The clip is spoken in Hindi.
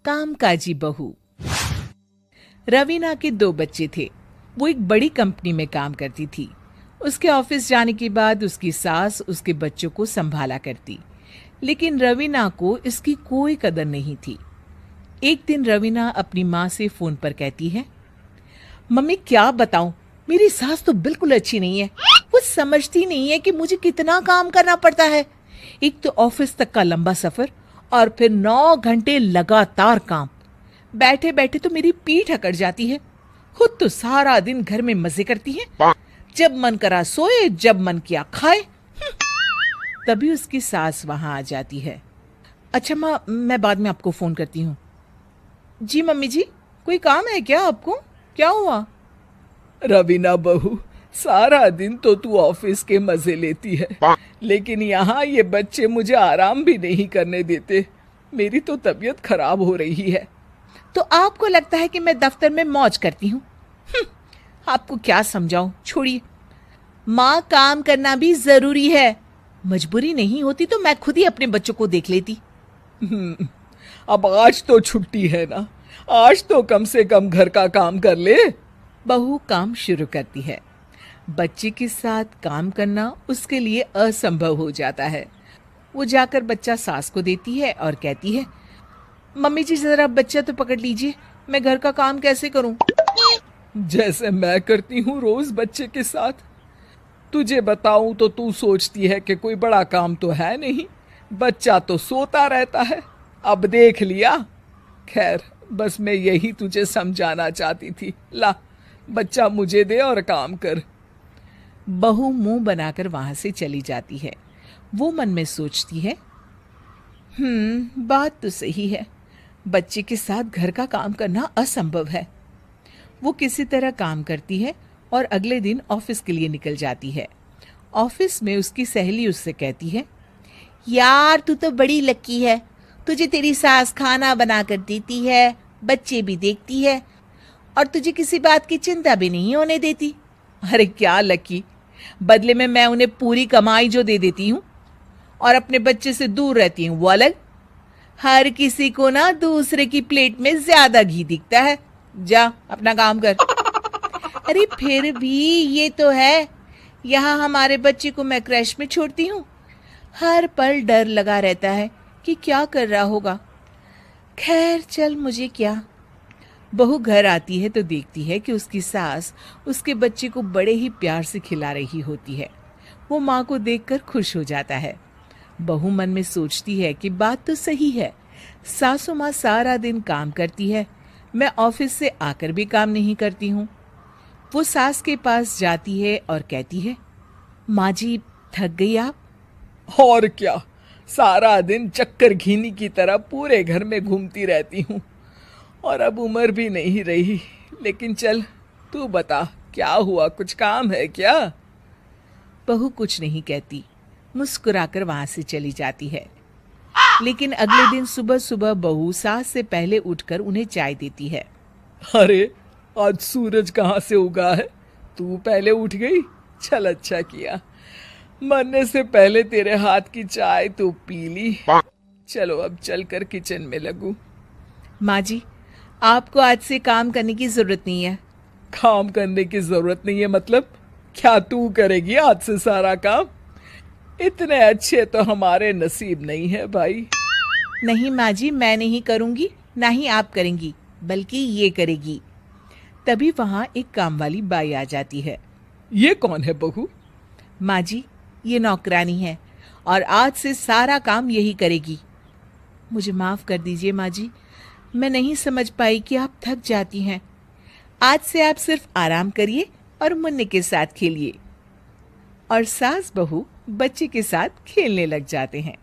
कामकाजी बहू। रवीना के 2 बच्चे थे। वो एक बड़ी कंपनी में काम करती थी। उसके ऑफिस जाने के बाद उसकी सास उसके बच्चों को संभाला करती, लेकिन रवीना को इसकी कोई कदर नहीं थी। एक दिन रवीना अपनी माँ से फोन पर कहती है, मम्मी क्या बताऊं, मेरी सास तो बिल्कुल अच्छी नहीं है। वो समझती नहीं है कि मुझे कितना काम करना पड़ता है। एक तो ऑफिस तक का लंबा सफर और फिर 9 घंटे लगातार काम। बैठे बैठे तो मेरी पीठ अकड़ जाती है। खुद तो सारा दिन घर में मजे करती है, जब मन करा सोए, जब मन किया खाए। तभी उसकी सास वहां आ जाती है। अच्छा माँ, मैं बाद में आपको फोन करती हूँ। जी मम्मी जी, कोई काम है क्या आपको? क्या हुआ? रवीना बहू, सारा दिन तो तू ऑफिस के मजे लेती है, लेकिन यहाँ ये बच्चे मुझे आराम भी नहीं करने देते। मेरी तो तबीयत खराब हो रही है। तो आपको लगता है कि मैं दफ्तर में मौज करती हूँ? आपको क्या समझाऊं, छोड़िए। माँ, काम करना भी जरूरी है। मजबूरी नहीं होती तो मैं खुद ही अपने बच्चों को देख लेती। अब आज तो छुट्टी है ना, आज तो कम से कम घर का काम कर ले। बहू काम शुरू करती है। बच्चे के साथ काम करना उसके लिए असंभव हो जाता है। वो जाकर बच्चा सास को देती है और कहती है, मम्मी जी जरा बच्चा तो पकड़ लीजिए, मैं घर का काम कैसे करूं? जैसे मैं करती हूँ रोज बच्चे के साथ। तुझे बताऊं तो तू सोचती है कि कोई बड़ा काम तो है नहीं, बच्चा तो सोता रहता है। अब देख लिया। खैर, बस मैं यही तुझे समझाना चाहती थी। ला, बच्चा मुझे दे और काम कर। बहू मुंह बनाकर वहां से चली जाती है। वो मन में सोचती है, बात तो सही है, बच्चे के साथ घर का काम करना असंभव है। वो किसी तरह काम करती है और अगले दिन ऑफिस के लिए निकल जाती है। ऑफिस में उसकी सहेली उससे कहती है, यार तू तो बड़ी लकी है, तुझे तेरी सास खाना बना कर देती है, बच्चे भी देखती है और तुझे किसी बात की चिंता भी नहीं होने देती। अरे क्या लकी, बदले में मैं उन्हें पूरी कमाई जो दे देती हूँ और अपने बच्चे से दूर रहती हूँ वो अलग। हर किसी को ना दूसरे की प्लेट में ज्यादा घी दिखता है। जा अपना काम कर। अरे फिर भी ये तो है, यहाँ हमारे बच्चे को मैं क्रैश में छोड़ती हूँ, हर पल डर लगा रहता है कि क्या कर रहा होगा। खैर चल, मुझे क्या। बहू घर आती है तो देखती है कि उसकी सास उसके बच्चे को बड़े ही प्यार से खिला रही होती है। वो माँ को देखकर खुश हो जाता है। बहू मन में सोचती है कि बात तो सही है, सासू माँ सारा दिन काम करती है, मैं ऑफिस से आकर भी काम नहीं करती हूँ। वो सास के पास जाती है और कहती है, माँ जी थक गई आप? और क्या, सारा दिन चक्कर घीनी की तरह पूरे घर में घूमती रहती हूँ और अब उम्र भी नहीं रही। लेकिन चल तू बता, क्या हुआ, कुछ काम है क्या? बहू कुछ नहीं कहती, मुस्कुराकर वहां से चली जाती है। लेकिन अगले दिन सुबह सुबह बहू सास से पहले उठकर उन्हें चाय देती है। अरे आज सूरज कहाँ से उगा है, तू पहले उठ गई? चल अच्छा किया, मरने से पहले तेरे हाथ की चाय तो पी ली। चलो अब चलकर किचन में लगूं। माँ जी, आपको आज से काम करने की जरूरत नहीं है। काम करने की जरूरत नहीं है मतलब? क्या तू करेगी आज से सारा काम? इतने अच्छे तो हमारे नसीब नहीं है भाई। नहीं माँ जी, मैं नहीं करूंगी, ना ही आप करेंगी, बल्कि ये करेगी। तभी वहां एक काम वाली बाई आ जाती है। ये कौन है बहू? माँ जी, ये नौकरानी है और आज से सारा काम यही करेगी। मुझे माफ कर दीजिए माँ जी, मैं नहीं समझ पाई कि आप थक जाती हैं। आज से आप सिर्फ आराम करिए और मुन्ने के साथ खेलिए। और सास बहू बच्चे के साथ खेलने लग जाते हैं।